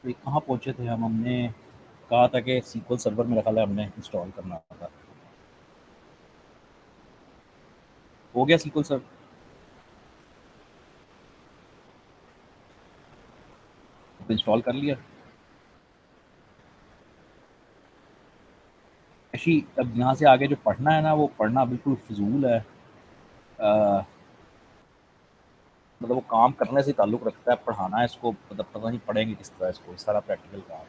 तो कहाँ पहुँचे थे हमने कहा था कि सीक्वल सर्वर मेरा ख्याल है हमने इंस्टॉल करना था। हो गया सीक्वल सर्वर? तो इंस्टॉल कर लिया। ऐसी अब यहाँ से आगे जो पढ़ना है ना, वो पढ़ना बिल्कुल फिजूल है। मतलब वो काम करने से ताल्लुक़ रखता है, पढ़ाना है इसको, मतलब पता नहीं पढ़ेंगे किस तरह इसको, इस सारा प्रैक्टिकल काम।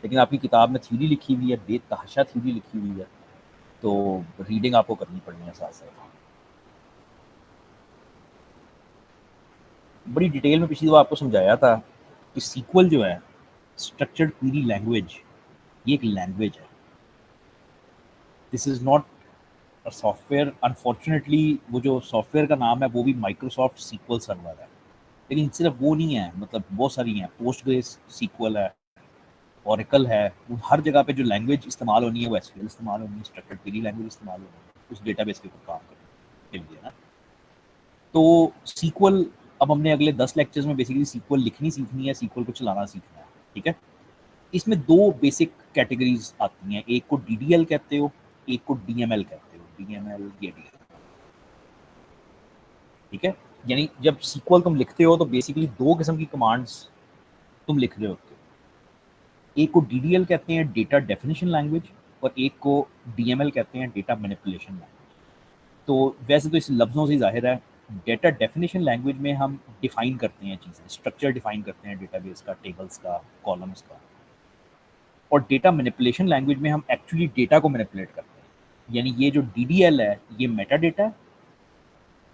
लेकिन आपकी किताब में थ्योरी लिखी हुई है, बेतहाशा थ्योरी लिखी हुई है, तो रीडिंग आपको करनी पड़नी है साथ साथ। बड़ी डिटेल में पिछली बार आपको समझाया था कि सीक्वल जो है, स्ट्रक्चर्ड क्वेरी लैंग्वेज, ये एक लैंग्वेज है। This is not a software. Unfortunately वो जो सॉफ्टवेयर का नाम है वो भी माइक्रोसॉफ्ट सीक्वल सर्वर है, लेकिन सिर्फ वो नहीं है, मतलब बहुत सारी हैं। पोस्टग्रेस सीक्वल है, ओरेकल है। वो हर जगह पे जो लैंग्वेज इस्तेमाल होनी है वो एसक्यूएल इस्तेमाल होनी है, स्ट्रक्चर्ड क्वेरी लैंग्वेज इस्तेमाल होनी है उस डेटाबेस के ऊपर काम करने के लिए ना। तो सीक्वल अब हमने अगले 10 लेक्चर्स में बेसिकली सीक्वल लिखनी सीखनी है, सीक्वल को चलाना सीखना है, ठीक है। इसमें दो बेसिक कैटेगरीज आती हैं, एक को डीडीएल कहते हो, एक को डीएमएल कहते हो। डीएमएल या डीएल, ठीक है। यानी जब सीक्वल तुम लिखते हो तो बेसिकली दो किस्म की कमांड्स तुम लिख रहे होते हो। एक को डीडीएल कहते हैं, डेटा डेफिनेशन लैंग्वेज, और एक को डीएमएल कहते हैं, डेटा मैनिपुलेशन लैंग्वेज। तो वैसे तो इस लफ्ज़ों से ज़ाहिर है, डेटा डेफिनेशन लैंग्वेज में हम डिफ़ाइन करते हैं चीज़ें, स्ट्रक्चर डिफ़ाइन करते हैं डेटाबेस का, टेबल्स का, कॉलम्स का। और डेटा मैनिपुलेशन लैंग्वेज में हम एक्चुअली डेटा को मैनिपुलेट करते हैं। यानी ये जो डीडीएल है ये मेटा डेटा है,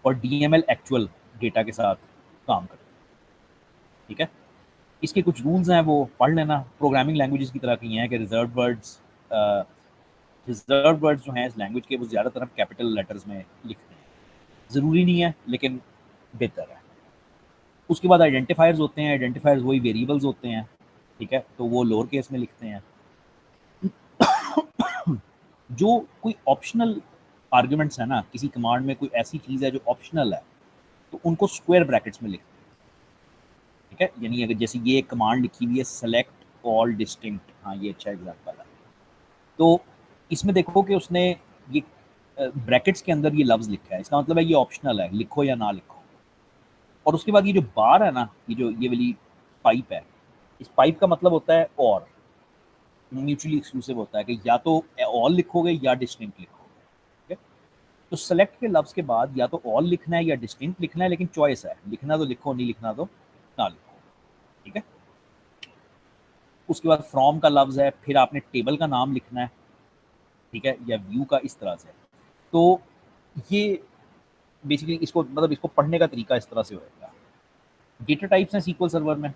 और डीएमएल एक्चुअल डेटा के साथ काम करते हैं, ठीक है। इसके कुछ रूल्स हैं, वो पढ़ लेना। प्रोग्रामिंग लैंग्वेजेस की तरह की हैं कि रिजर्व वर्ड्स जो हैं इस लैंग्वेज के, वो ज़्यादातर हम कैपिटल लेटर्स में लिखते हैं। ज़रूरी नहीं है, लेकिन बेहतर है। उसके बाद आइडेंटिफायर्स होते हैं। आइडेंटिफायर्स वही वेरिएबल्स होते हैं, ठीक है, तो वो लोअर केस में लिखते हैं। जो कोई ऑप्शनल आर्ग्यूमेंट्स है ना, किसी कमांड में कोई ऐसी चीज़ है जो ऑप्शनल है, तो उनको स्क्वायर ब्रैकेट्स में लिखते हैं, ठीक है। यानी अगर जैसे ये कमांड लिखी हुई है सेलेक्ट ऑल डिस्टिंक्ट, हाँ ये अच्छा एग्जाम्पल है। तो इसमें देखो कि उसने ये ब्रैकेट्स के अंदर ये लफ्ज़ लिखा है, इसका मतलब है ये ऑप्शनल है, लिखो या ना लिखो। और उसके बाद ये जो बार है ना, ये वाली पाइप है, इस पाइप का मतलब होता है और, म्यूचुअली एक्सक्लूसिव होता है कि या तो ऑल लिखोगे या डिस्टिंक्ट लिखोगे, ठीक है। तो सेलेक्ट के लफ्ज़ के बाद या तो ऑल लिखना है या डिस्टिंक्ट लिखना है, लेकिन चॉइस है, लिखना तो लिखो, नहीं लिखना तो ना लिखो, ठीक है। उसके बाद फ्रॉम का लफ्ज़ है, फिर आपने टेबल का नाम लिखना है, ठीक है, या व्यू का, इस तरह से। तो ये बेसिकली इसको, मतलब इसको पढ़ने का तरीका इस तरह से होगा। डेटा टाइप्स हैं सीक्वल सर्वर में।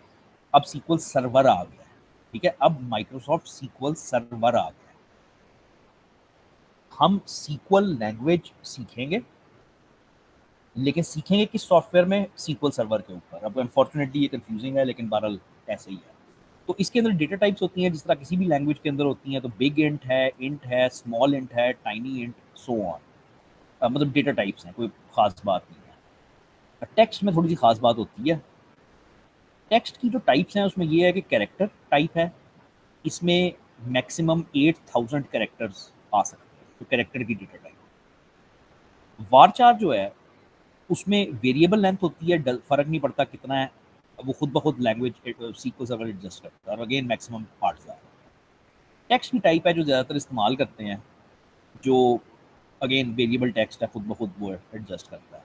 अब सीक्वल सर्वर आ गया है, ठीक है। अब माइक्रोसॉफ्ट सीक्वल सर्वर आ गया है। हम सीक्वल लैंग्वेज सीखेंगे, लेकिन सीखेंगे किस सॉफ्टवेयर में? सीक्वल सर्वर के ऊपर। अब अनफॉर्चुनेटली ये कंफ्यूजिंग है, लेकिन बहरहाल ऐसे ही है। तो इसके अंदर डेटा टाइप्स होती हैं जिस तरह किसी भी लैंग्वेज के अंदर होती हैं। तो बिग इंट है, स्मॉल इंट है, टाइनी इंट, सो ऑन। मतलब डेटा टाइप्स हैं, कोई खास बात नहीं है। टेक्स्ट में थोड़ी सी खास बात होती है। टेक्स्ट की जो टाइप्स हैं उसमें ये है कि कैरेक्टर टाइप है, इसमें मैक्सिमम 8000 कैरेक्टर्स आ सकते हैं, तो कैरेक्टर की डेटा टाइप। वारचार जो है उसमें वेरिएबल लेंथ होती है, फ़र्क नहीं पड़ता कितना है, वो खुद ब खुद लैंग्वेज सीक्वल सर्वर एडजस्ट करता है, और अगेन मैक्सिमम 8000। टेक्स्ट की टाइप है जो ज़्यादातर इस्तेमाल करते हैं, जो अगेन वेरिएबल टेक्स्ट है, खुद ब खुद वो एडजस्ट करता है।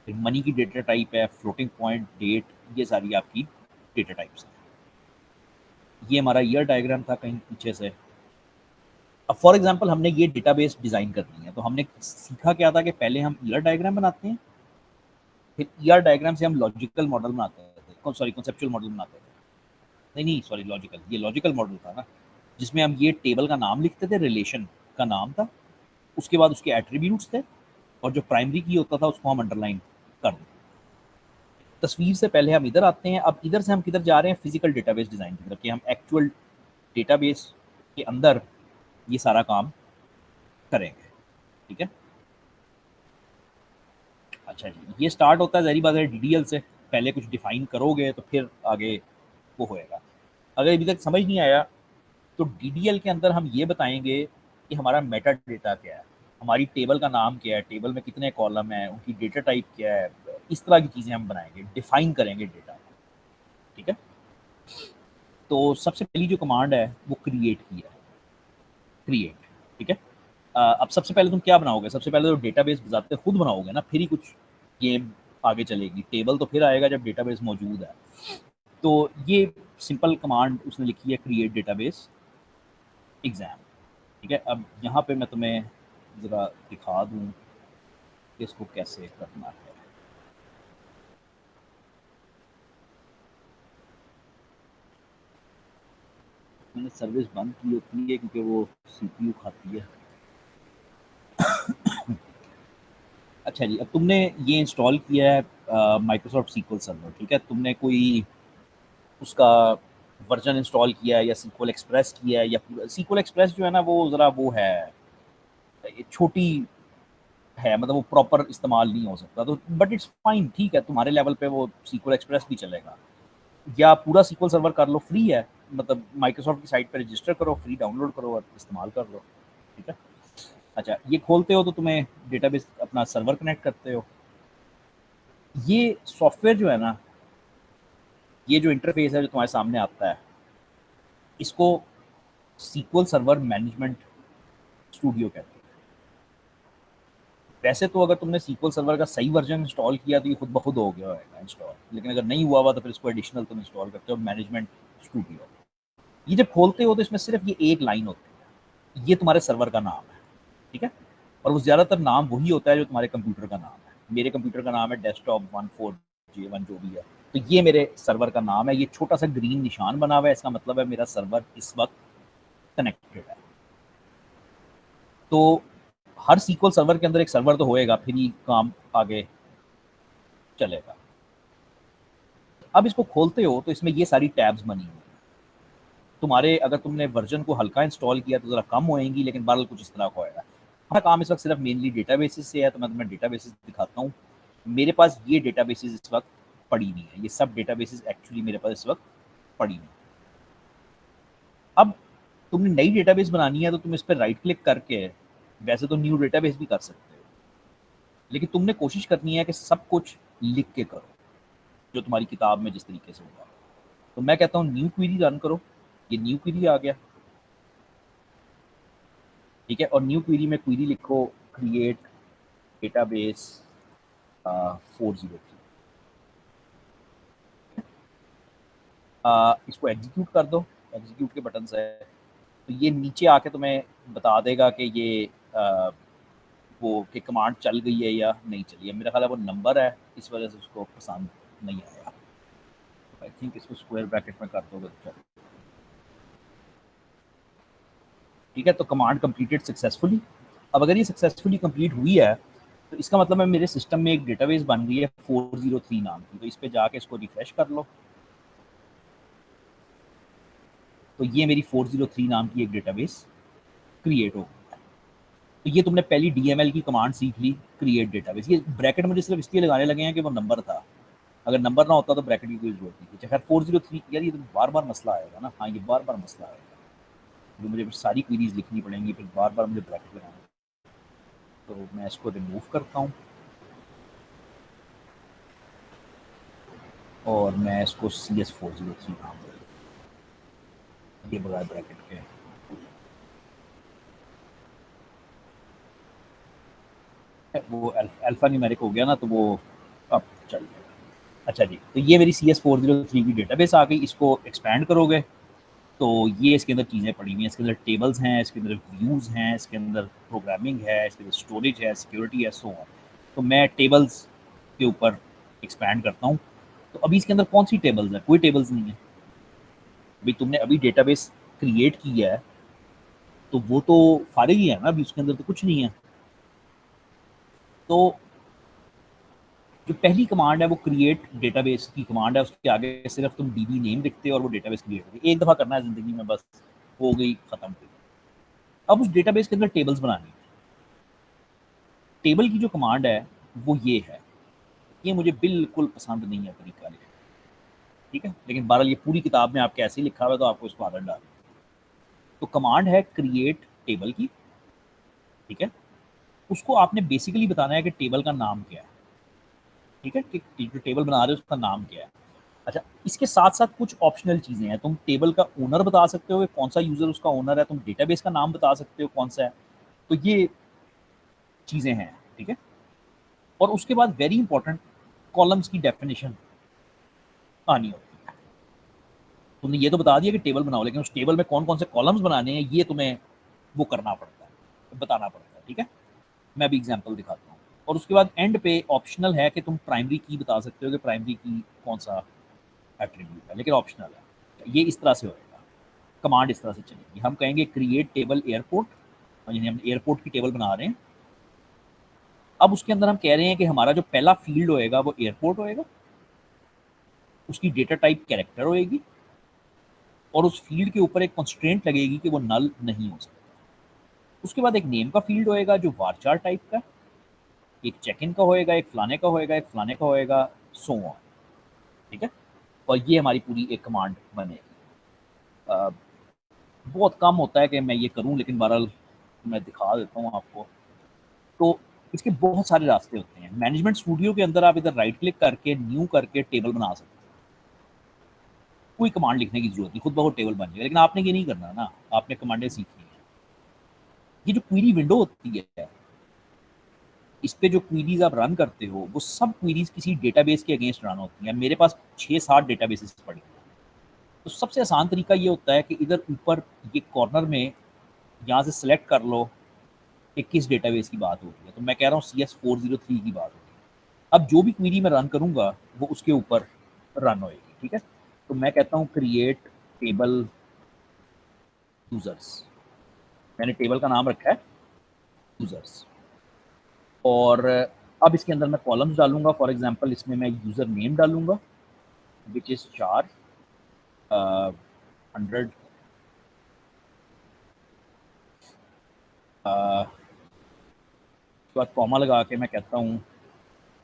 फिर मनी की डेटा टाइप है, फ्लोटिंग पॉइंट, डेट, ये सारी आपकी डेटा टाइप्स हैं। ये हमारा ईयर डायग्राम था कहीं पीछे से। अब फॉर एग्जांपल हमने ये डेटाबेस डिज़ाइन करनी है, तो हमने सीखा क्या था कि पहले हम ईयर डायग्राम बनाते हैं, फिर ईआर डायग्राम से हम लॉजिकल मॉडल बनाते थे, सॉरी कॉन्सेप्चुअल मॉडल बनाते थे। नहीं नहीं सॉरी, लॉजिकल, ये लॉजिकल मॉडल था ना, जिसमें हम ये टेबल का नाम लिखते थे, रिलेशन का नाम था, उसके बाद उसके एट्रीब्यूट्स थे, और जो प्राइमरी की होता था उसको हम अंडरलाइन कर देते। तस्वीर से पहले हम इधर आते हैं। अब इधर से हम किधर जा रहे हैं? फिजिकल डेटाबेस डिज़ाइन की तरफ, कि हम एक्चुअल डेटाबेस के अंदर ये सारा काम करेंगे, ठीक है। अच्छा जी, ये स्टार्ट होता है ज़ाहिर बात है डीडीएल से। पहले कुछ डिफाइन करोगे तो फिर आगे वो होएगा। अगर अभी तक समझ नहीं आया तो डीडीएल के अंदर हम ये बताएंगे कि हमारा मेटा डेटा क्या है, हमारी टेबल का नाम क्या है, टेबल में कितने कॉलम हैं, उनकी डेटा टाइप क्या है, इस तरह की चीज़ें हम बनाएंगे, डिफाइन करेंगे डेटा। ठीक है, तो सबसे पहली जो कमांड है वो क्रिएट की है, क्रिएट। ठीक है, अब सबसे पहले तुम क्या बनाओगे, सबसे पहले तो डेटाबेस बजाते खुद बनाओगे ना, फिर ही कुछ गेम आगे चलेगी। टेबल तो फिर आएगा जब डेटाबेस मौजूद है। तो ये सिंपल कमांड उसने लिखी है, क्रिएट डेटाबेस एग्जाम। ठीक है, अब यहाँ पे मैं तुम्हें ज़रा दिखा दूँ कि इसको कैसे करना है। मैंने सर्विस बंद की होती है क्योंकि वो सीपीयू खाती है। अच्छा जी, अब तुमने ये इंस्टॉल किया है माइक्रोसॉफ्ट सीक्वल सर्वर। ठीक है, तुमने कोई उसका वर्जन इंस्टॉल किया है या सीक्वल एक्सप्रेस किया है, या सीक्वल एक्सप्रेस जो है ना वो ज़रा वो है, ये छोटी है, मतलब वो प्रॉपर इस्तेमाल नहीं हो सकता, तो बट इट्स फाइन, ठीक है, तुम्हारे लेवल पे वो सीक्वल एक्सप्रेस भी चलेगा। या पूरा सीक्वल सर्वर कर लो, फ्री है, मतलब माइक्रोसॉफ्ट की साइट पे रजिस्टर करो, फ्री डाउनलोड करो और इस्तेमाल कर लो। ठीक है, अच्छा ये खोलते हो तो तुम्हें डेटाबेस अपना सर्वर कनेक्ट करते हो। ये सॉफ्टवेयर जो है ना, ये जो इंटरफेस है जो तुम्हारे सामने आता है, इसको सीक्वल सर्वर मैनेजमेंट स्टूडियो कहते हैं। वैसे तो अगर तुमने सीक्वल सर्वर का सही वर्जन इंस्टॉल किया तो ये खुद ब खुद हो गया होगा इंस्टॉल, लेकिन अगर नहीं हुआ तो फिर इसको एडिशनल तुम इंस्टॉल करते हो, मैनेजमेंट स्टूडियो। ये जब खोलते हो तो इसमें सिर्फ ये एक लाइन होती है, ये तुम्हारे सर्वर का नाम है। ठीक है, और वो ज़्यादातर नाम वही होता है जो तुम्हारे कंप्यूटर का नाम है। मेरे कंप्यूटर का नाम है डेस्कटॉप 14J1 जो भी है, तो ये मेरे सर्वर का नाम है। ये छोटा सा ग्रीन निशान बना हुआ है, इसका मतलब है मेरा सर्वर इस वक्त कनेक्टेड है। तो हर सीक्वल सर्वर के अंदर एक सर्वर तो होएगा, फिर ही काम आगे चलेगा। अब इसको खोलते हो तो इसमें ये सारी टैब्स बनी हुई हैं। तुम्हारे अगर तुमने वर्जन को हल्का इंस्टॉल किया तो ज़रा कम होएंगी, लेकिन बहरहाल कुछ इस तरह का होएगा। हमारा काम इस वक्त सिर्फ मेनली डेटाबेसिस से है, तो मैं तुम्हें डेटाबेसिस दिखाता हूँ। मेरे पास ये डेटाबेसिस इस वक्त पड़ी हुई है, ये सब डेटाबेसिस एक्चुअली मेरे पास इस वक्त पड़ी हुई है। अब तुमने नई डेटाबेस बनानी है तो तुम इस पर राइट क्लिक करके वैसे तो न्यू डेटाबेस भी कर सकते हो, लेकिन तुमने कोशिश करनी है कि सब कुछ लिख के करो जो तुम्हारी किताब में जिस तरीके से होगा। तो मैं कहता हूँ न्यू क्वेरी रन करो, ये न्यू क्वेरी आ गया। ठीक है, और न्यू क्वेरी में क्वेरी लिखो क्रिएट डेटाबेस 403। इसको एग्जीक्यूट कर दो, एग्जीक्यूट के बटन से तो ये नीचे आके तुम्हें बता देगा कि ये वो कि कमांड चल गई है या नहीं चली है। मेरा ख्याल है वो नंबर है, इस वजह से उसको पसंद नहीं आया। आई थिंक इसको स्क्वायर ब्रैकेट में कर दोगे तो चलो। ठीक है, तो कमांड कंप्लीटेड सक्सेसफुली। अब अगर ये सक्सेसफुली कंप्लीट हुई है तो इसका मतलब है मेरे सिस्टम में एक डेटाबेस बन गई है 403 नाम की। तो इस पे जाके इसको रिफ्रेश कर लो, तो ये मेरी 403 नाम की एक डेटाबेस क्रिएट हो गई है। तो ये तुमने पहली डीएमएल की कमांड सीख ली, क्रिएट डेटाबेस। ये ब्रैकेट मुझे सिर्फ इसलिए लगाने लगे हैं कि वो नंबर था, अगर नंबर ना होता तो ब्रैकेट की कोई जरूरत नहीं थी। खैर 403 यार, ये तो बार बार मसला आएगा ना। हाँ, ये बार बार मसला आएगा, जो मुझे सारी क्वेरीज लिखनी पड़ेंगी, फिर बार बार मुझे ब्रैकेट लगाना। तो मैं इसको रिमूव करता हूँ और मैं इसको CS403 नाम दूँ, ये बगैर ब्रैकेट के। वो अल्फा न्यूमेरिक हो गया ना, तो वो अब चल जाएगा। अच्छा जी, तो ये मेरी CS403 की डेटाबेस आ गई। इसको एक्सपैंड करोगे तो ये इसके अंदर चीज़ें पड़ी हुई हैं, इसके अंदर टेबल्स हैं, इसके अंदर व्यूज़ हैं, इसके अंदर प्रोग्रामिंग है, इसके अंदर स्टोरेज है, सिक्योरिटी है, सो ऑन। तो मैं टेबल्स के ऊपर एक्सपैंड करता हूँ। तो अभी इसके अंदर कौन सी टेबल्स है? कोई टेबल्स नहीं है। अभी तुमने अभी डेटाबेस क्रिएट किया है तो वो तो फारिग ही है ना, अभी उसके अंदर तो कुछ नहीं है। तो जो पहली कमांड है वो क्रिएट डेटाबेस की कमांड है, उसके आगे सिर्फ तुम डीबी नेम लिखते हो और वो डेटाबेस क्रिएट होगी। एक दफ़ा करना है ज़िंदगी में, बस हो गई, ख़त्म हुई। अब उस डेटाबेस के अंदर टेबल्स बनानी है। टेबल की जो कमांड है वो ये है, ये मुझे बिल्कुल पसंद नहीं है तरीका लिखना। ठीक है, लेकिन बहरहाल ये पूरी किताब में आपके ऐसे ही लिखा हुआ है, तो आपको इसको आदत डालनी है। तो कमांड है क्रिएट टेबल की, ठीक है। उसको आपने बेसिकली बताना है कि टेबल का नाम क्या है, ठीक है, कि जो टेबल बना रहे हो उसका नाम क्या है। अच्छा, इसके साथ साथ कुछ ऑप्शनल चीज़ें हैं। तुम टेबल का ओनर बता सकते हो कि कौन सा यूज़र उसका ओनर है, तुम डेटाबेस का नाम बता सकते हो कौन सा है। तो ये चीज़ें हैं, ठीक है। और उसके बाद वेरी इंपॉर्टेंट, कॉलम्स की डेफिनेशन आनी होती है। तुमने ये तो बता दिया कि टेबल बनाओ, लेकिन उस टेबल में कौन कौन से कॉलम्स बनाने हैं ये तुम्हें वो करना पड़ता है, बताना पड़ता है, ठीक है। मैं भी एग्जांपल दिखाता हूँ। और उसके बाद एंड पे ऑप्शनल है कि तुम प्राइमरी की बता सकते हो कि प्राइमरी की कौन सा एट्रीब्यूट है, लेकिन ऑप्शनल है। ये इस तरह से होएगा, कमांड इस तरह से चलेगी। हम कहेंगे क्रिएट टेबल एयरपोर्ट, यानी हम एयरपोर्ट की टेबल बना रहे हैं। अब उसके अंदर हम कह रहे हैं कि हमारा जो पहला फील्ड होएगा वो एयरपोर्ट होएगा, उसकी डेटा टाइप कैरेक्टर होएगी, और उस फील्ड के ऊपर एक कंस्ट्रेंट लगेगी कि वो नल नहीं हो सकता। उसके बाद एक नेम का फील्ड होएगा जो वारचार टाइप का, एक चेक इन का होएगा, एक फलाने का होएगा, एक फलाने का होएगा, सो ऑन, ठीक है। और ये हमारी पूरी एक कमांड बनेगी। अ, बहुत कम होता है कि मैं ये करूं, लेकिन बहरहाल मैं दिखा देता हूं आपको। तो इसके बहुत सारे रास्ते होते हैं। मैनेजमेंट स्टूडियो के अंदर आप इधर राइट क्लिक करके न्यू करके टेबल बना सकते हैं। कोई कमांड लिखने की जरूरत नहीं, खुद ब खुद टेबल बन जाएगा। लेकिन आपने ये नहीं करना ना, आपने कमांडें सीखनी है। ये जो क्वेरी विंडो होती है, इस पे जो क्वेरीज आप रन करते हो वो सब क्वेरीज किसी डेटाबेस के अगेंस्ट रन होती हैं। मेरे पास 6-7 डेटाबेसेस पड़ी हैं। तो सबसे आसान तरीका ये होता है कि इधर ऊपर ये कॉर्नर में यहाँ से सिलेक्ट कर लो कि किस डेटाबेस की बात हो रही है। तो मैं कह रहा हूँ CS403 की बात हो रही है। अब जो भी क्वेरी मैं रन करूँगा वो उसके ऊपर रन होएगी, ठीक है। तो मैं कहता हूँ क्रिएट टेबल यूजर्स, मैंने टेबल का नाम रखा है यूजर्स। और अब इसके अंदर मैं कॉलम्स डालूंगा। फॉर एग्जांपल इसमें मैं यूज़र नेम डालूंगा विच इज़ 4 100 उसके बाद कॉमा लगा के मैं कहता हूँ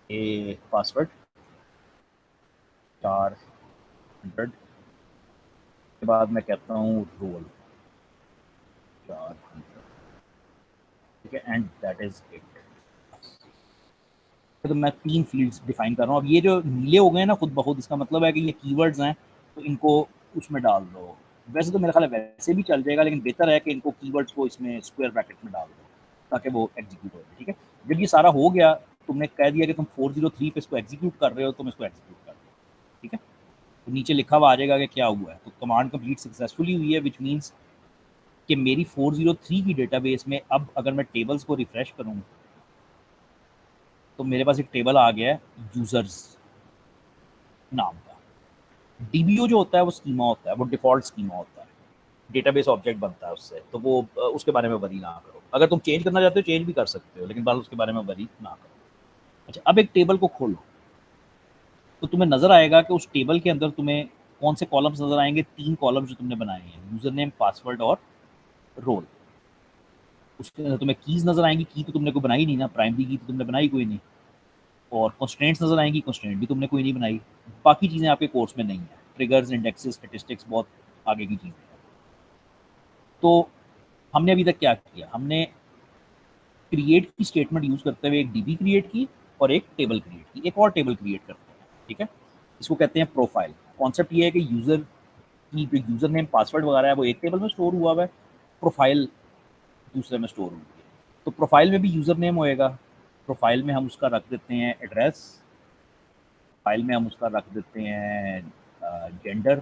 ए पासवर्ड 400 के बाद मैं कहता हूँ रोल 400, ठीक है, एंड दैट इज इट। तो मैं 3 फील्ड्स डिफाइन कर रहा हूँ। अब ये जो नीले हो गए ना खुद ब खुद, इसका मतलब है कि ये कीवर्ड्स हैं, तो इनको उसमें डाल दो। वैसे तो मेरा ख्याल है वैसे भी चल जाएगा, लेकिन बेहतर है कि इनको कीवर्ड्स को इसमें स्क्वायर ब्रैकेट में डाल दो ताकि वो एग्जीक्यूट हो जाए, ठीक है। जब ये सारा हो गया, तुमने कह दिया कि तुम 403 पे इसको एग्जीक्यूट कर रहे हो, तुम इसको एग्जीक्यूट कर दो, ठीक है। तो नीचे लिखा हुआ आ जाएगा कि क्या हुआ है। तो कमांड कंप्लीट सक्सेसफुली हुई है, विच मीन्स कि मेरी 403 की डेटाबेस में अब अगर मैं टेबल्स को रिफ्रेश करूँ तो मेरे पास एक टेबल आ गया है यूजर्स नाम का। डीबीओ जो होता है वो स्कीमा होता है, वो डिफॉल्ट स्कीमा होता है, डेटाबेस ऑब्जेक्ट बनता है उससे। तो वो उसके बारे में वरी ना करो। अगर तुम चेंज करना चाहते हो चेंज भी कर सकते हो, लेकिन बाल उसके बारे में वरी ना करो। अच्छा, अब एक टेबल को खोलो तो तुम्हें नजर आएगा कि उस टेबल के अंदर तुम्हें कौन से कॉलम्स नजर आएंगे। 3 कॉलम्स जो तुमने बनाए हैं, यूजर नेम, पासवर्ड और रोल। उसके अंदर तुम्हें कीज नजर आएंगी। की तो तुमने कोई बनाई नहीं ना, प्राइमरी की तो तुमने बनाई कोई नहीं। और कंस्ट्रेंट्स नजर आएंगी, कंस्ट्रेंट भी तुमने कोई नहीं बनाई। बाकी चीज़ें आपके कोर्स में नहीं है, ट्रिगर्स, इंडेक्सेस, स्टैटिस्टिक्स बहुत आगे की चीज़ें हैं। तो हमने अभी तक क्या किया, हमने क्रिएट की स्टेटमेंट यूज करते हुए एक डीबी क्रिएट की और एक टेबल क्रिएट की, एक और टेबल क्रिएट करते हैं, ठीक है। इसको कहते हैं प्रोफाइल। कॉन्सेप्ट ये है कि यूजर की जो यूजर नेम, पासवर्ड वगैरह है वो एक टेबल में स्टोर हुआ है, प्रोफाइल दूसरे में स्टोर हुई है। तो प्रोफाइल में भी यूजर नेम होएगा, प्रोफाइल में हम उसका रख देते हैं एड्रेस, फाइल में हम उसका रख देते हैं जेंडर,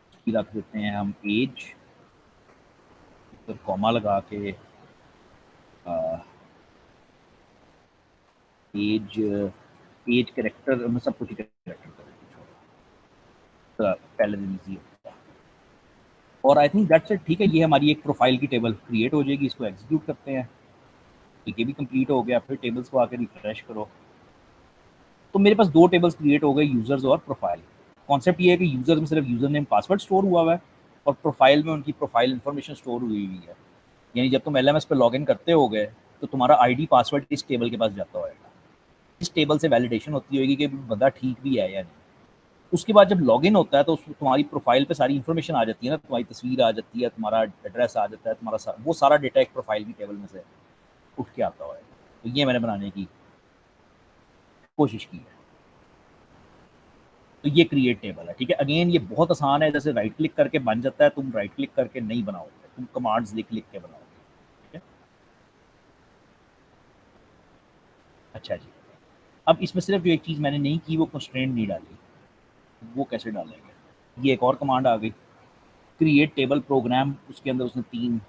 उसकी रख देते हैं हम एज, तो कॉमा लगा के एज एज करेक्टर में सब कुछ करेक्टर करेंगे, तो पहले दिन ईजी होता है। और आई थिंक दैट्स इट, ठीक है। ये हमारी एक प्रोफाइल की टेबल क्रिएट हो जाएगी। इसको एग्जीक्यूट करते हैं, ठीक है, भी कंप्लीट हो गया। फिर टेबल्स को आकर रिफ्रेश करो तो मेरे पास 2 टेबल्स क्रिएट हो गए, यूजर्स और प्रोफाइल। कॉन्सेप्ट ये है कि यूजर में सिर्फ यूजर नेम, पासवर्ड स्टोर हुआ है, और प्रोफाइल में उनकी प्रोफाइल इन्फॉर्मेशन स्टोर हुई हुई है। यानी जब तुम LMS पे लॉगिन करते हो गए तो तुम्हारा आईडी पासवर्ड इस टेबल के पास जाता होगा। इस टेबल से वैलिडेशन होती होगी कि बंदा ठीक भी है या नहीं। उसके बाद जब लॉगिन होता है तो तुम्हारी प्रोफाइल पे सारी इन्फॉर्मेशन आ जाती है ना, तुम्हारी तस्वीर आ जाती है, तुम्हारा एड्रेस आ जाता है, तुम्हारा वो सारा डेटा एक प्रोफाइल की टेबल में से उठ के आता हुआ है। तो ये मैंने बनाने की कोशिश की है। तो ये क्रिएट टेबल है, ठीक है। अगेन ये बहुत आसान है, जैसे राइट क्लिक करके बन जाता है, तुम राइट क्लिक करके नहीं बनाओगे, तुम कमांड्स लिख लिख के बनाओगे, ठीक है। अच्छा जी, अब इसमें सिर्फ जो एक चीज़ मैंने नहीं की वो कंस्ट्रेंट नहीं डाली, वो कैसे डालेंगे। ये एक और कमांड आ गई, क्रिएट टेबल प्रोग्राम, उसके अंदर उसने 3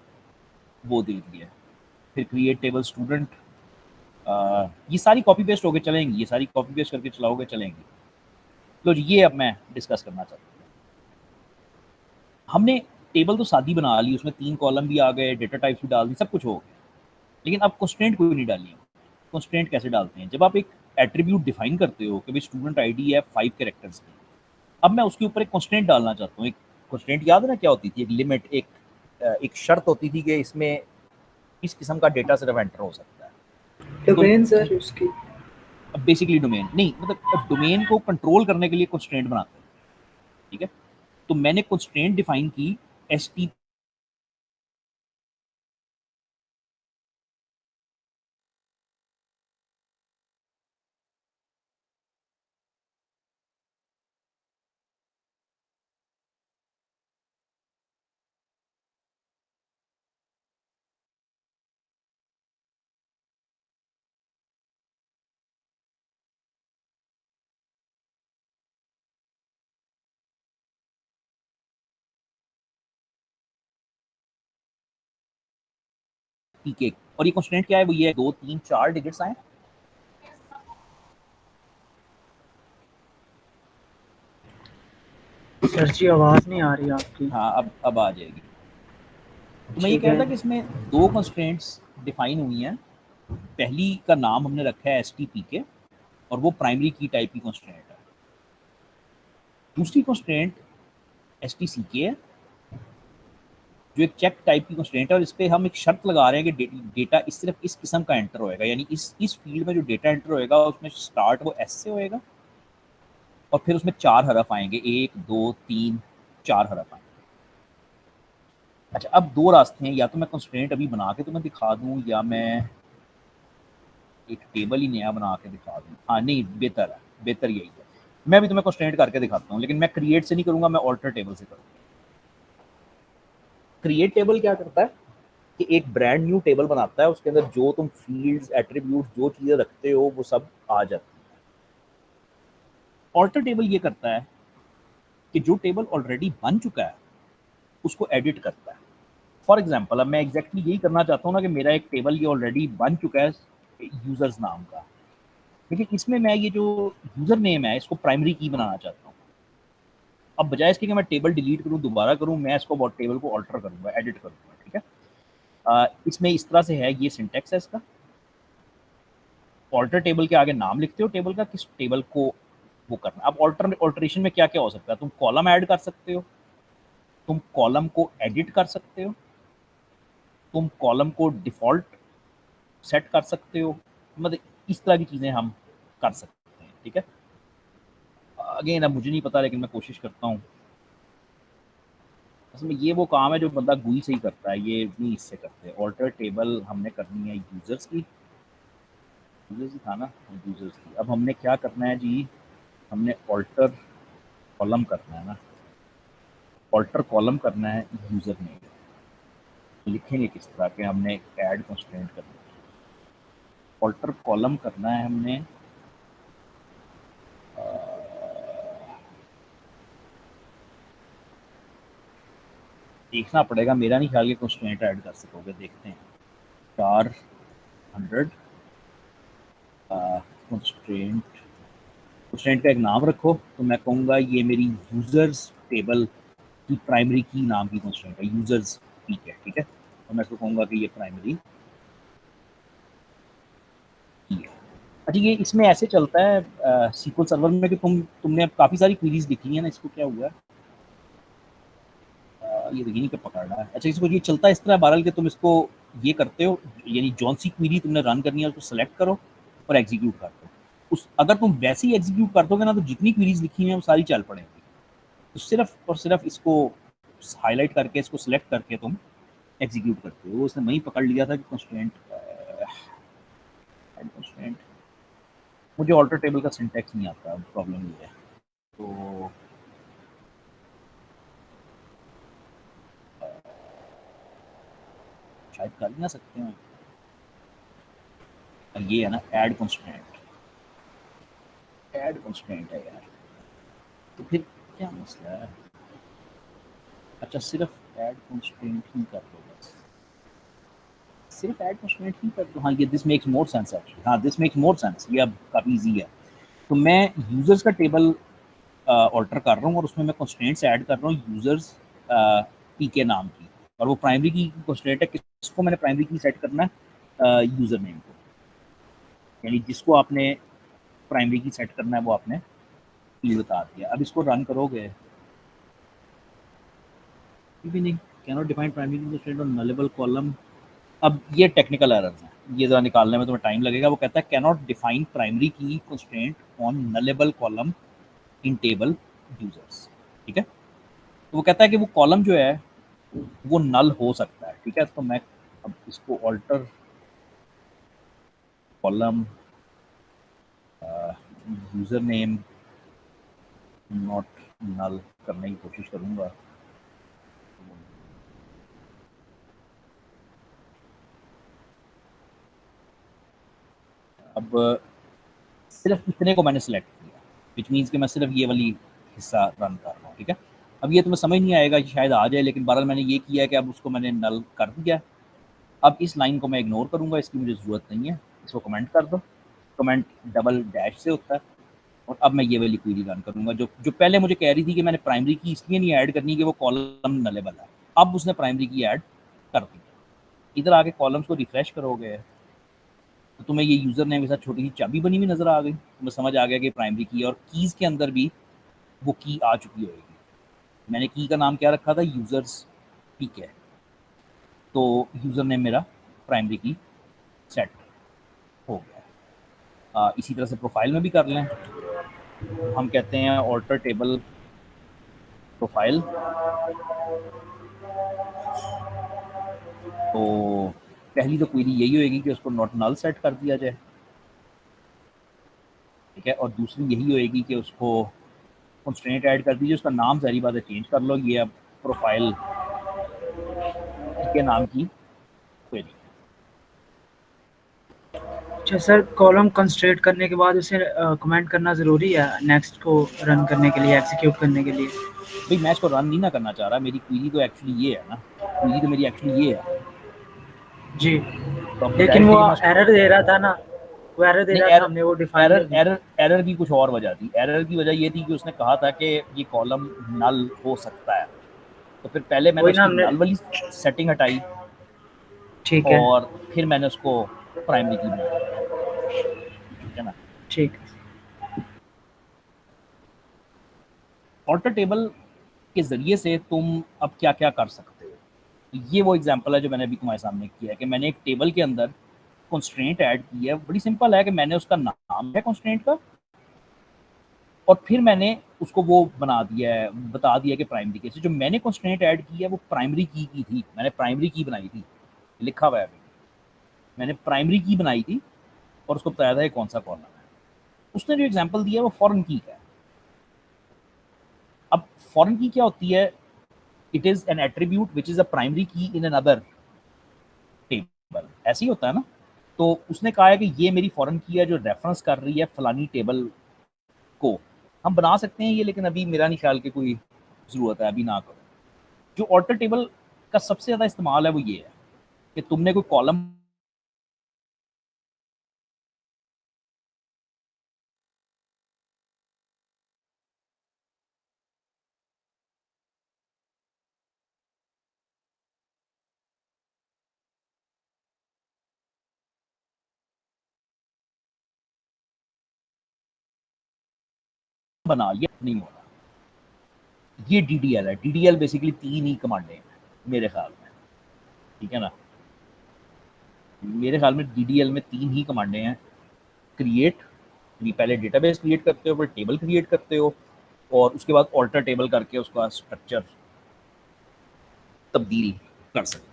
वो दे दिया। फिर क्रिएट टेबल स्टूडेंट, ये सारी कॉपी पेस्ट होके चलेंगी, ये सारी कॉपी पेस्ट करके चलाओगे चलेंगी। तो ये अब मैं डिस्कस करना चाहता हूँ। हमने टेबल तो सादी बना ली, उसमें 3 कॉलम भी आ गए, डेटा टाइप्स भी डाल दी, सब कुछ हो गया, लेकिन अब कंस्ट्रेंट कोई नहीं डाली। कंस्ट्रेंट कैसे डालते हैं, जब आप एक एट्रीब्यूट डिफाइन करते हो कि भाई स्टूडेंट आईडी है 5 कैरेक्टर्स की, अब मैं उसके ऊपर एक कंस्ट्रेंट डालना चाहता हूँ। एक कंस्ट्रेंट याद है ना क्या होती थी, एक लिमिट, एक शर्त होती थी कि इसमें इस किस्म का डेटा सिर्फ एंटर हो सकता है। डोमेन तो सर उसकी बेसिकली डोमेन नहीं, मतलब डोमेन को कंट्रोल करने के लिए कंस्ट्रेंट बनाते हैं, ठीक है। तो मैंने कंस्ट्रेंट डिफाइन की एस टी के, और ये कंस्ट्रेंट क्या है, वो ये है 2 3 4 डिजिट्स आए। सर जी आवाज़ नहीं आ रही आपकी। हाँ, अब आ जाएगी। तो मैं ये ठीक कह है। रहा था कि इसमें 2 कंस्ट्रेंट्स डिफाइन हुई हैं। पहली का नाम हमने रखा है एस टी पी के, और वो प्राइमरी की टाइप की कंस्ट्रेंट है। दूसरी कंस्ट्रेंट एस टी सी के है, जो एक चेक टाइप की कंस्ट्रेंट है, और इस पर हम एक शर्त लगा रहे हैं कि डेटा इस सिर्फ इस किस्म का एंटर होएगा, यानी इस फील्ड में जो डेटा एंटर होएगा उसमें स्टार्ट वो एस से होएगा, और फिर उसमें 4 हरफ आएंगे, 1 2 3 4 हरफ आएंगे। अच्छा, अब 2 रास्ते हैं, या तो मैं कंस्ट्रेंट अभी बना के तुम्हें दिखा दूं, या मैं एक टेबल ही नया बना के दिखा दूं। हाँ नहीं, बेहतर है, बेहतर यही है। मैं भी तुम्हें कंस्ट्रेंट करके दिखाता हूँ, लेकिन मैं क्रिएट से नहीं करूंगा, मैं ऑल्टर टेबल से करूँगा। क्रिएट टेबल क्या करता है कि एक ब्रांड न्यू टेबल बनाता है, उसके अंदर जो तुम फील्ड्स, एट्रीब्यूट, जो चीज़ें रखते हो वो सब आ जाती है। ऑल्टर टेबल ये करता है कि जो टेबल ऑलरेडी बन चुका है उसको एडिट करता है। फॉर एग्जाम्पल, अब मैं एग्जैक्टली यही करना चाहता हूँ ना कि मेरा एक टेबल ये ऑलरेडी बन चुका है यूजर्स नाम का, लेकिन इसमें मैं ये जो यूजर नेम है इसको प्राइमरी की बनाना चाहता हूँ। अब बजाय इसके कि मैं टेबल डिलीट करूँ, दोबारा करूँ, मैं इसको टेबल को ऑल्टर करूँगा, एडिट करूँगा, ठीक है। इसमें इस तरह से है, ये सिंटेक्स है इसका। ऑल्टर टेबल के आगे नाम लिखते हो टेबल का, किस टेबल को वो करना। अब ऑल्टरेशन में क्या क्या हो सकता है, तुम कॉलम ऐड कर सकते हो, तुम कॉलम को एडिट कर सकते हो, तुम कॉलम को डिफॉल्ट सेट कर सकते हो, मतलब इस तरह की चीज़ें हम कर सकते हैं, ठीक है। अगेन अब मुझे नहीं पता, लेकिन मैं कोशिश करता हूँ। असल में ये वो काम है जो बंदा गुई से ही करता है, ये नहीं इससे करते। ऑल्टर टेबल हमने करनी है यूजर्स की, यूजर्स ही था ना, यूजर्स की। अब हमने क्या करना है जी, हमने ऑल्टर कॉलम करना है ना, ऑल्टर कॉलम करना है यूजर नेम। लिखेंगे किस तरह के, हमने ऐड कंस्ट्रेंट करना है, ऑल्टर कॉलम करना है हमने। देखना पड़ेगा, मेरा नहीं ख्याल कि कंस्ट्रेंट ऐड कर सकोगे, देखते हैं। 400 कंस्ट्रेंट, कंस्ट्रेंट का एक नाम रखो, तो मैं कहूँगा ये मेरी यूजर्स टेबल की प्राइमरी की नाम की कंस्ट्रेंट है, यूजर्स की है, ठीक है। तो मैं इसको कहूँगा कि ये प्राइमरी की है। अच्छा, ये इसमें ऐसे चलता है सीक्वल सर्वर में कि तुमने काफ़ी सारी क्वेरीज लिखी है ना, इसको क्या हुआ है, ये यहीं पे पकड़ रहा है। अच्छा, इसको ये चलता है इस तरह बहरहाल कि तुम इसको ये करते हो, यानी जौन सी क्वेरी तुमने रन करनी है उसको सेलेक्ट करो और एग्जीक्यूट कर दो। उस अगर तुम वैसे ही एग्जीक्यूट कर दोगे ना, तो जितनी क्वेरीज लिखी हुई हैं वो सारी चल पड़ेंगी। तो सिर्फ और सिर्फ इसको हाईलाइट करके, इसको सिलेक्ट करके तुम एग्जीक्यूट करते हो। वो उसने वहीं पकड़ लिया था कि कंस्ट्रेंट, मुझे ऑल्टर टेबल का सिंटैक्स नहीं आता, प्रॉब्लम ये है। तो शायद कर ही ना सकते हैं। ये है ना ऐड कंस्ट्रेंट, है यार। तो फिर क्या मसला है? अच्छा, सिर्फ ऐड कंस्ट्रेंट ही कर दो बस, सिर्फ ऐड कंस्ट्रेंट ही कर दो। हाँ, ये this makes more sense actually. हाँ, दिस मेक्स मोर सेंस, ये अब काफ़ी ईजी है। तो मैं यूजर्स का टेबल ऑल्टर कर रहा हूँ और उसमें मैं कंस्ट्रेंट्स ऐड कर रहा हूँ यूजर्स की के नाम की, और वो प्राइमरी की कंस्ट्रेंट है। किसको मैंने प्राइमरी की सेट करना है? यूजर नेम को, यानी जिसको आपने प्राइमरी की सेट करना है वो आपने फील्ड बता दिया। अब इसको रन करोगे भी नहीं, कैनॉट डिफाइन प्राइमरी की कंस्ट्रेंट ऑन नलेबल कॉलम। अब ये टेक्निकल एरर्स हैं, ये ज़रा निकालने में तुम्हें टाइम लगेगा। वो कहता है कैनॉट डिफाइन प्राइमरी की constraint on nullable column in table users. ठीक है, तो वो कहता है कि वो कॉलम जो है वो नल हो सकता है। ठीक है, तो मैं अब इसको alter column user name not null करने की कोशिश करूंगा। अब सिर्फ इतने को मैंने सेलेक्ट किया, विच मीन्स कि मैं सिर्फ ये वाली हिस्सा रन कर रहा हूँ। ठीक है, अब ये तुम्हें समझ नहीं आएगा कि शायद आ जाए, लेकिन बहरहाल मैंने ये किया है कि अब उसको मैंने नल कर दिया। अब इस लाइन को मैं इग्नोर करूँगा, इसकी मुझे ज़रूरत नहीं है। इसको कमेंट कर दो, कमेंट डबल डैश से होता है। और अब मैं ये वाली क्वेरी रन करूँगा, जो जो पहले मुझे कह रही थी कि मैंने प्राइमरी की इसलिए नहीं ऐड करनी कि वो कॉलम नलेबल है। अब उसने प्राइमरी की ऐड कर दी। इधर आके कॉलम्स को रिफ्रेश करोगे तो तुम्हें ये यूज़र नेम के साथ छोटी सी चाबी बनी हुई नज़र आ गई। तुम्हें समझ आ गया कि प्राइमरी की, और कीज़ के अंदर भी वो की आ चुकी होगी। मैंने की का नाम क्या रखा था? यूज़र्स। ठीक है, तो यूज़र नेम मेरा प्राइमरी की सेट हो गया। इसी तरह से प्रोफाइल में भी कर लें। हम कहते हैं ऑल्टर टेबल प्रोफाइल। तो पहली तो क्वेरी यही होएगी कि उसको नॉट नल सेट कर दिया जाए। ठीक है, और दूसरी यही होएगी कि उसको कंस्ट्रेंट ऐड कर दीजिए। उसका नाम सारी बात है चेंज कर लो। ये अब प्रोफाइल के नाम की क्वेरी। अच्छा सर, कॉलम कंस्ट्रेंट करने के बाद उसे कमेंट करना ज़रूरी है नेक्स्ट को रन करने के लिए, एग्जीक्यूट करने के लिए? भाई मैं इसको रन नहीं ना करना चाह रहा, मेरी क्वेरी तो एक्चुअली ये है ना, क्वेरी तो मेरी एक्चुअली ये है। जी, तो अब लेकिन बजाय इसके वो कि मैं उसको, एरर दे रहा था ना, वो एरर दे नहीं, रहा था, हमने वो डिफाइन एरर नहीं एरर की। एरर की कुछ और वजह थी। एरर की वजह ये थी कि उसने कहा था कि ये कॉलम नल हो सकता है। तो फिर पहले मैंने वही ना उसकी हमने। नल वाली सेटिंग हटाई ठीक है। और फिर मैंने उसको प्राइमरी की बना दिया। ठीक है ना। ठीक है। ऑल्टर टेबल के ज़रिए से तुम अब क्या क्या कर सकते हो। ये वो एग्जांपल है जो मैंने अभी तुम्हारे सामने किया है कि मैंने एक टेबल के अंदर कंस्ट्रेंट ऐड की है। बड़ी सिंपल है कि मैंने उसका नाम है कंस्ट्रेंट का, और फिर मैंने उसको वो बना दिया है, बता दिया कि प्राइमरी की से जो मैंने कंस्ट्रेंट ऐड की है वो प्राइमरी की थी। मैंने प्राइमरी की बनाई थी, लिखा हुआ है अभी। मैंने प्राइमरी की बनाई थी और उसको बताया था कि कौन सा कॉलम है। उसने जो एग्जांपल दिया है वो फॉरेन की का है। अब फॉरेन की क्या होती है? It is an attribute which is a primary की इन एन अदर टेबल। ऐसे ही होता है ना। तो उसने कहा है कि ये मेरी फॉरेन की है जो रेफरेंस कर रही है फलानी टेबल को। हम बना सकते हैं ये, लेकिन अभी मेरा नहीं ख्याल कि कोई ज़रूरत है, अभी ना करो। जो ऑल्टर टेबल का सबसे ज़्यादा इस्तेमाल है वो ये है कि तुमने कोई कॉलम बना लिया, नहीं हो रहा। ये DDL है। DDL बेसिकली 3 ही कमांडें हैं मेरे ख्याल में। ठीक है ना, मेरे ख्याल में DDL में 3 ही कमांडें हैं। क्रिएट, भी पहले डेटाबेस क्रिएट करते हो, फिर टेबल क्रिएट करते हो, और उसके बाद ऑल्टर टेबल करके उसका स्ट्रक्चर तब्दील कर सकते हैं।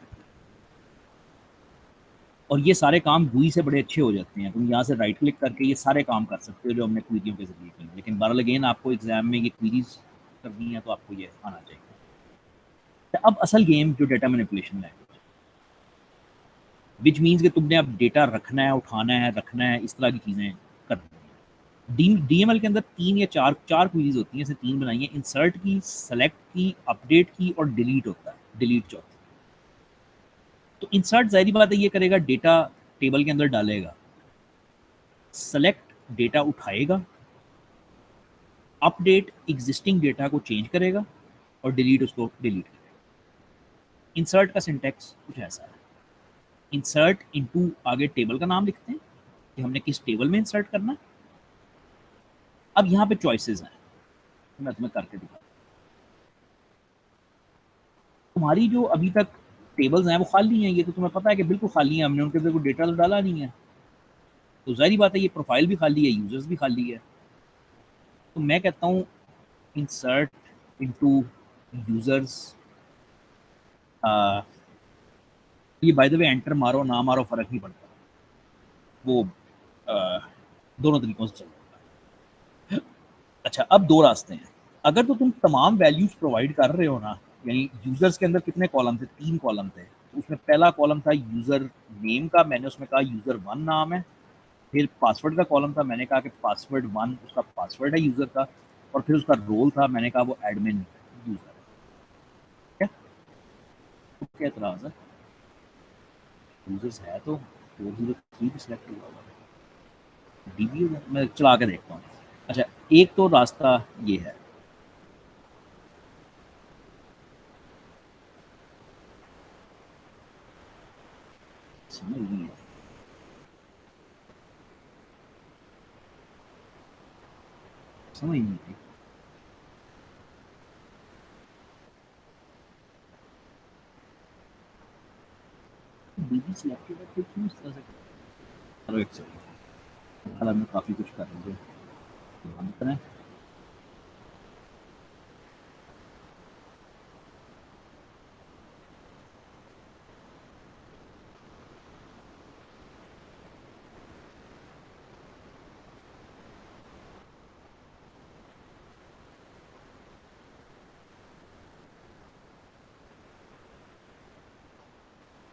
और ये सारे काम GUI से बड़े अच्छे हो जाते हैं। तुम यहाँ से राइट क्लिक करके ये सारे काम कर सकते हो जो हमने क्वेरियों के जरिए किए। लेकिन बहरहाल अगेन आपको एग्जाम में ये क्वेरीज करनी है तो आपको ये आना चाहिए। तो अब असल गेम जो data manipulation language, which means कि तुमने अब डेटा रखना है, उठाना है, रखना है, इस तरह की चीज़ें करनी है। DML के अंदर 3 या 4 क्वेरीज होती हैं, जैसे 3 बनाई हैं, इंसर्ट की, सेलेक्ट की, अपडेट की और डिलीट होता है, डिलीट चौथी। तो इंसर्ट ज़ाहिर बात है ये करेगा, डेटा टेबल के अंदर डालेगा, सेलेक्ट डेटा उठाएगा, अपडेट एग्जिस्टिंग डेटा को चेंज करेगा और डिलीट उसको डिलीट करेगा। इंसर्ट का सिंटैक्स कुछ ऐसा है, इंसर्ट इनटू आगे टेबल का नाम लिखते हैं कि हमने किस टेबल में इंसर्ट करना है। अब यहाँ पे चॉइसेस हैं, मैं तुम्हें करके दिखाऊँ। तुम्हारी जो अभी तक टेबल्स हैं वो खाली हैं, ये तो तुम्हें पता है कि बिल्कुल खाली हैं, हमने उनके अंदर कोई डेटा तो डाला नहीं है। तो ज़ाहिर बात है ये प्रोफाइल भी खाली है, यूजर्स भी खाली है। तो मैं कहता हूँ इंसर्ट इनटू यूजर्स, ये बाय द वे एंटर मारो ना मारो फर्क नहीं पड़ता, वो दोनों तरीकों से चल। अच्छा, अब 2 रास्ते हैं। अगर तो तुम तमाम वैल्यूज प्रोवाइड कर रहे हो ना, यानी यूजर्स के अंदर कितने कॉलम थे, 3 कॉलम थे, तो उसमें पहला कॉलम था यूजर नेम का, मैंने उसमें कहा user1 नाम है। फिर पासवर्ड का कॉलम था, मैंने कहा कि password1 उसका पासवर्ड है यूजर का। और फिर उसका रोल था, मैंने कहा वो एडमिन यूजर है। तो क्या एतराज है, यूजर्स है तो 403 भी सिलेक्ट हुआ हुआ DB मैं चला के देखता हूँ। अच्छा, एक तो रास्ता ये है, समझ नहीं है, समझ नहीं है, DB सिलेक्टेड है फिर क्यों इस तरह से। चलो एक सेकंड, हालांकि मैं काफ़ी कुछ कर रही हूँ।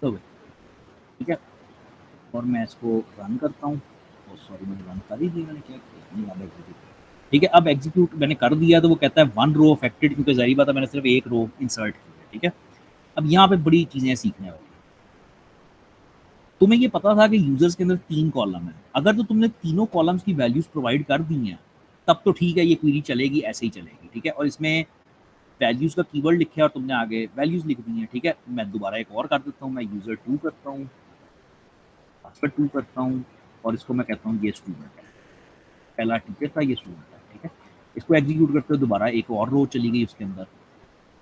तो ठीक है, और मैं इसको रन करता हूँ। सॉरी, मैंने रन कर ही दिया, मैंने क्या किया नहीं, अब एग्जीक्यूट। ठीक है, अब एग्जीक्यूट मैंने कर दिया तो वो कहता है 1 रो अफेक्टेड, क्योंकि जाहिर बात है मैंने सिर्फ एक रो इंसर्ट की है। ठीक है, अब यहाँ पे बड़ी चीज़ें सीखने वाली। तुम्हें ये पता था कि यूजर्स के अंदर 3 कॉलम है, अगर तो तुमने तीनों कॉलम्स की वैल्यूज प्रोवाइड कर दी हैं तब तो ठीक है, ये क्वेरी चलेगी, ऐसे ही चलेगी। ठीक है, और इसमें वैल्यूज का कीवर्ड लिखे और तुमने आगे वैल्यूज लिख दी हैं। ठीक है, मैं दोबारा एक और कर देता हूँ, मैं user2 करता हूँ, password2 करता हूँ, और इसको मैं कहता हूँ ये स्टूडेंट है, पहला टीचर था, ये स्टूडेंट है। ठीक है, इसको एग्जीक्यूट करते हो, दोबारा एक और रो चली गई उसके अंदर।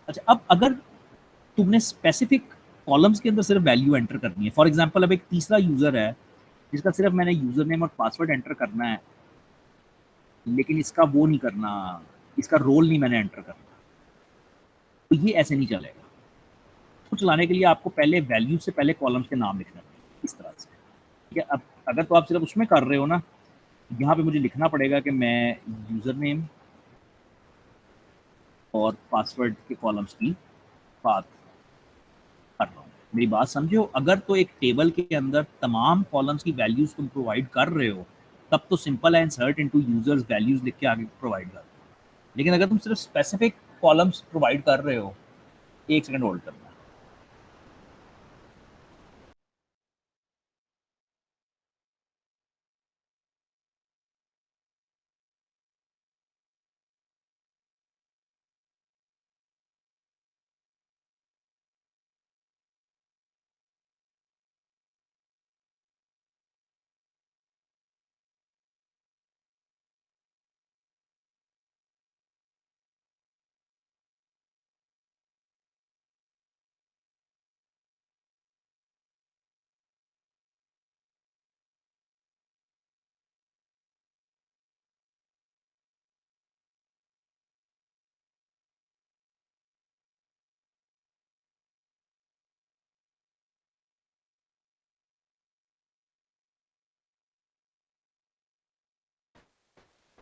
अच्छा, अब अगर तुमने स्पेसिफिक कॉलम्स के अंदर सिर्फ वैल्यू एंटर करनी है, फॉर एग्जांपल अब एक तीसरा यूजर है जिसका सिर्फ मैंने यूजर नेम और पासवर्ड एंटर करना है, लेकिन इसका वो नहीं करना, इसका रोल नहीं मैंने एंटर करना, तो ये ऐसे नहीं चलेगा। तो चलाने के लिए आपको पहले वैल्यू से पहले कॉलम्स के नाम लिखना है इस तरह से। ठीक है, अब अगर तो आप सिर्फ उसमें कर रहे हो ना, यहाँ पे मुझे लिखना पड़ेगा कि मैं यूजर नेम और पासवर्ड के कॉलम्स की बात कर रहा हूँ। मेरी बात समझो, अगर तो एक टेबल के अंदर तमाम कॉलम्स की वैल्यूज तुम प्रोवाइड कर रहे हो तब तो सिंपल है, इंसर्ट इनटू यूजर्स वैल्यूज लिख के आगे प्रोवाइड कर दो। लेकिन अगर तुम सिर्फ स्पेसिफिक कॉलम्स प्रोवाइड कर रहे हो, एक सेकंड होल्ड करना।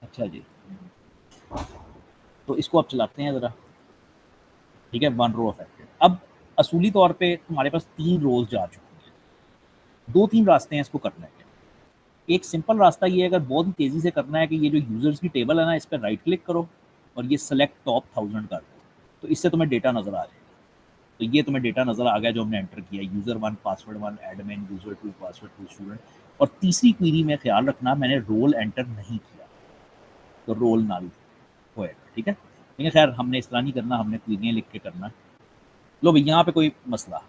अच्छा जी, तो इसको आप चलाते हैं ज़रा, ठीक है, 1 रो अफेक्टेड। अब असूली तौर पे तुम्हारे पास 3 रोज़ जा चुकी हैं। 2-3 रास्ते हैं इसको करने के। एक सिंपल रास्ता ये है, अगर बहुत ही तेज़ी से करना है, कि ये जो यूज़र्स की टेबल है ना, इस पे राइट क्लिक करो और ये सेलेक्ट टॉप 1000 कर दो, तो इससे तुम्हें डेटा नज़र आ जाएगा। तो ये तुम्हें डेटा नज़र आ गया जो हमने एंटर किया, user 1 password 1 admin, user 2 password 2 student. और तीसरी क्वेरी में ख्याल रखना मैंने रोल एंटर नहीं किया, तो रोल नल होएगा, ठीक है। लेकिन खैर हमने इस तरह नहीं करना, हमने क्वेरियाँ लिख के करना। लो भाई, यहाँ पे कोई मसला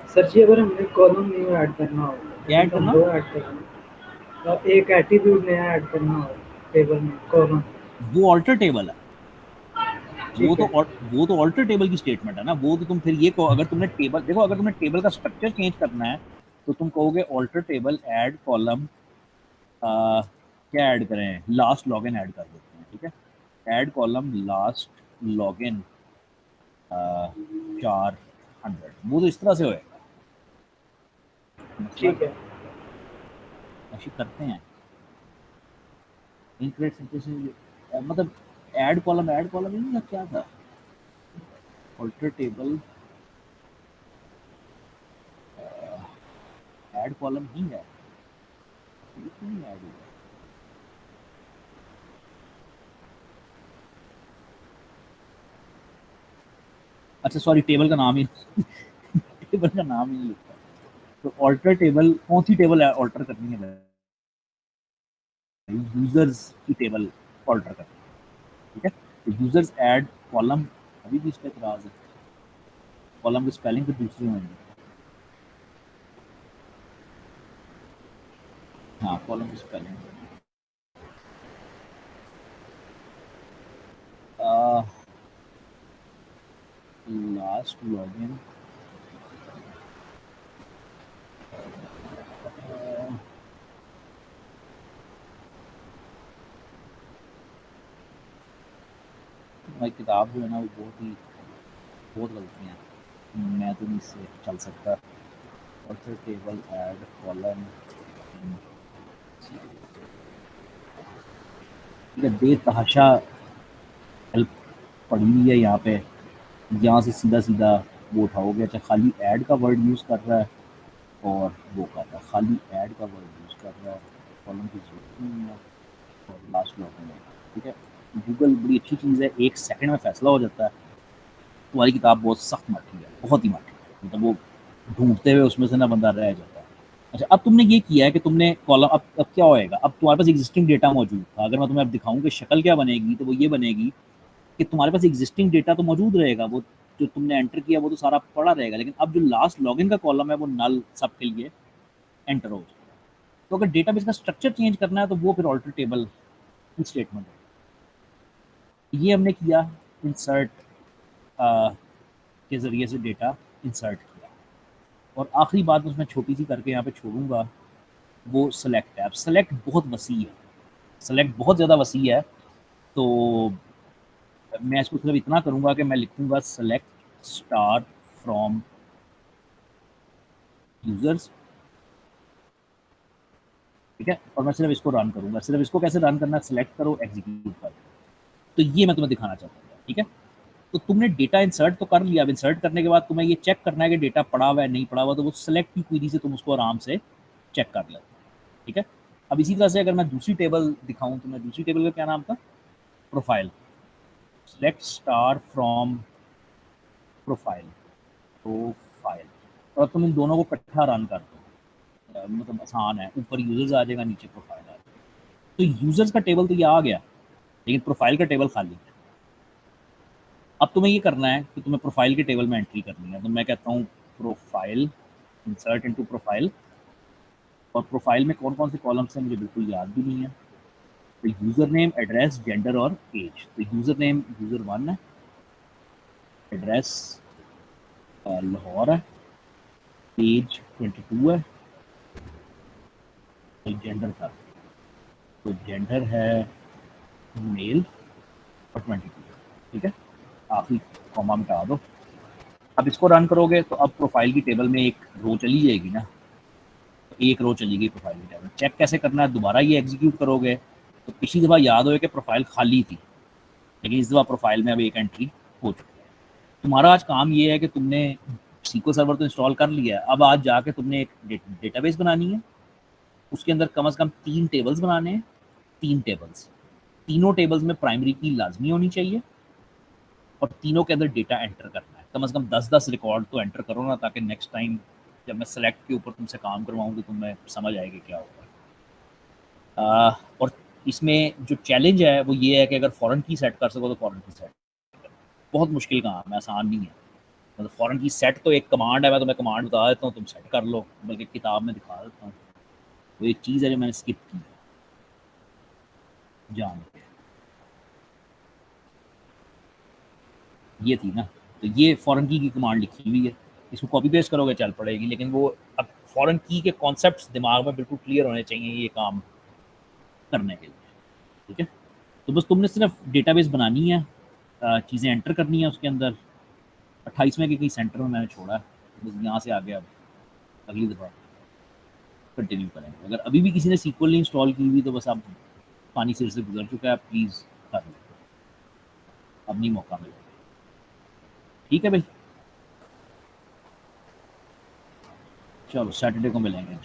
सर जी अगर हमने कॉलम न्यू ऐड करना हो, क्या ऐड तो हम करना, 2 ऐड करेंगे और एक एट्रीब्यूट नया ऐड करना हो टेबल में कॉलम। वो ऑल्टर टेबल है। ठीक है। वो तो ऑल्टर टेबल की स्टेटमेंट है ना। वो तो तुम फिर ये कहो, अगर तुमने टेबल देखो, अगर तुमने टेबल का स्ट्रक्चर चेंज करना है तो तुम कहोगे ऑल्टर टेबल ऐड कॉलम, क्या ऐड करें, लास्ट लॉगिन ऐड कर देते हैं, ठीक है। ऐड कॉलम लास्ट लॉगिन 400, वो तो इस तरह से होएगा। मसला ठीक है। ऐसे करते हैं इनक्रेट मतलब ऐड कॉलम नहीं, क्या था, ऑल्टर टेबल ऐड कॉलम ही है, ये क्यों नहीं ऐड हुआ। अच्छा सॉरी, टेबल का नाम ही टेबल का नाम ही नहीं लिखा। तो ऑल्टर टेबल, कौन सी टेबल ऑल्टर करनी है, यूजर्स की टेबल ऑल्टर करनी है, ठीक है। तो यूजर्स ऐड कॉलम, अभी भी इस पर एतराज है, कॉलम की स्पेलिंग तो दूसरी होंगी। हाँ, कॉलम की स्पेलिंग लास्ट लॉगिन भाई, किताब जो है ना वो बहुत गलतियाँ हैं, मैं तो नहीं इससे चल सकता। ऑल्टर टेबल ऐड कॉलम, ठीक है, बेतहाशा हेल्प पड़ी हुई है यहाँ पे। यहाँ से सीधा सीधा वो उठाओगे। अच्छा, खाली ऐड का वर्ड यूज़ कर रहा है और वो कर रहा है, खाली ऐड का वर्ड यूज़ कर रहा है, कॉलम की जरूरत नहीं है, और लास्ट लॉगिन है, ठीक है। गूगल बड़ी अच्छी चीज़ है, 1 सेकंड में फैसला हो जाता है। तुम्हारी किताब बहुत सख्त माठी है, बहुत ही माठी है, मतलब वो ढूंढते हुए उसमें से ना बंदा रह जाता है। अच्छा, अब तुमने ये किया है कि तुमने कॉलम, अब क्या होएगा, अब तुम्हारे पास एग्जिस्टिंग डेटा मौजूद था। अगर मैं तुम्हें अब दिखाऊं कि शक्ल क्या बनेगी, तो वो ये बनेगी कि तुम्हारे पास एग्जिस्टिंग डेटा तो मौजूद रहेगा, वो जो तुमने एंटर किया वो तो सारा पड़ा रहेगा, लेकिन अब जो लास्ट लॉगिन का कॉलम है वो नल सबके लिए एंटर हो जाएगा। तो अगर डेटाबेस का स्ट्रक्चर चेंज करना है तो वो फिर ऑल्टर टेबल की स्टेटमेंट है। ये हमने किया, इंसर्ट के ज़रिए से डेटा इंसर्ट किया। और आखिरी बात उसमें छोटी सी करके यहाँ पे छोड़ूंगा, वो सेलेक्ट है। अब सेलेक्ट बहुत वसी है, सेलेक्ट बहुत ज़्यादा वसी है। तो मैं इसको सिर्फ इतना करूँगा कि मैं लिखूँगा सेलेक्ट स्टार फ्रॉम यूज़र्स, ठीक है। और मैं सिर्फ इसको रन करूँगा। सिर्फ इसको कैसे रन करना है, सेलेक्ट करो, एग्जीक्यूट करो। तो ये मैं तुम्हें दिखाना चाहता हूँ, ठीक है। तो तुमने डेटा इंसर्ट तो कर लिया। अब इंसर्ट करने के बाद तुम्हें ये चेक करना है कि डेटा पड़ा हुआ है नहीं पड़ा हुआ, तो वो सेलेक्ट की क्वेरी से तुम उसको आराम से चेक कर लेते हो, ठीक है। अब इसी तरह से अगर मैं दूसरी टेबल दिखाऊं, तो मैं दूसरी टेबल का क्या नाम था, profile, select star from profile, profile. और तुम इन दोनों को इकट्ठा रन कर दो, मतलब आसान है, ऊपर यूजर्स आ जाएगा, नीचे प्रोफाइल आ जाएगा। तो यूजर्स का टेबल तो ये आ गया, लेकिन प्रोफाइल का टेबल खाली है। अब तुम्हें ये करना है कि तुम्हें प्रोफाइल के टेबल में एंट्री करनी है। तो मैं कहता हूँ प्रोफाइल, इंसर्ट इनटू प्रोफाइल। और प्रोफाइल में कौन कौन से कॉलम्स हैं मुझे बिल्कुल याद भी नहीं है। तो यूज़र नेम, एड्रेस, जेंडर और एज। तो यूज़र नेम यूज़र 1 है, एड्रेस लाहौर है, एज 22 है, तो जेंडर था, तो जेंडर है मेल और 22, ठीक है। आखिरी कॉमा मिटा दो। अब इसको रन करोगे तो अब प्रोफाइल की टेबल में एक रो चली जाएगी ना, तो एक रो चली गई प्रोफाइल की टैब में। चेक कैसे करना है, दोबारा ये एग्जीक्यूट करोगे तो पिछली दफ़ा याद हो कि प्रोफाइल खाली थी, लेकिन इस दफ़ा प्रोफाइल में अब एक एंट्री हो चुकी है। तुम्हारा आज काम ये है कि तुमने SQL सर्वर तो इंस्टॉल कर लिया है, अब आज जाके तुमने एक डेटाबेस बनानी है, उसके अंदर कम से कम 3 टेबल्स बनाने हैं। 3 टेबल्स, तीनों टेबल्स में प्राइमरी की लाजमी होनी चाहिए और तीनों के अंदर डेटा एंटर करना है। कम से कम 10-10 रिकॉर्ड तो एंटर करो ना, ताकि नेक्स्ट टाइम जब मैं सेलेक्ट के ऊपर तुमसे काम करवाऊँ तो तुम्हें समझ आएगी क्या होगा। और इसमें जो चैलेंज है वो ये है कि अगर फ़ॉरेन की सेट कर सको तो फ़ॉरेन की सेट करो। बहुत मुश्किल काम है, आसान नहीं है। मतलब फ़ॉरेन की सेट तो एक कमांड है, मैं तुम्हें कमांड बता देता हूँ, तुम सेट कर लो, बल्कि किताब में दिखा देता हूँ। वो एक चीज़ है जो मैंने स्किप की है जान के, ये थी ना। तो ये फ़ॉरेन की कमांड लिखी हुई है, इसको कॉपी पेस्ट करोगे चल पड़ेगी, लेकिन वो अब फ़ॉरेन की के कॉन्सेप्ट्स दिमाग में बिल्कुल क्लियर होने चाहिए ये काम करने के लिए, ठीक है। तो बस तुमने सिर्फ डेटाबेस बनानी है, चीज़ें एंटर करनी है उसके अंदर। 28वें के कई सेंटर में मैंने छोड़ा है, बस यहाँ से आगे अब अगली दफ़ा कंटिन्यू करेंगे। अगर अभी भी किसी ने सीक्वल नहीं इंस्टॉल की हुई तो बस अब पानी सिर से गुजर चुका है, प्लीज़ कर लो, अब नहीं मौका मिलेगा। ठीक है भाई, चलो सैटरडे को मिलेंगे।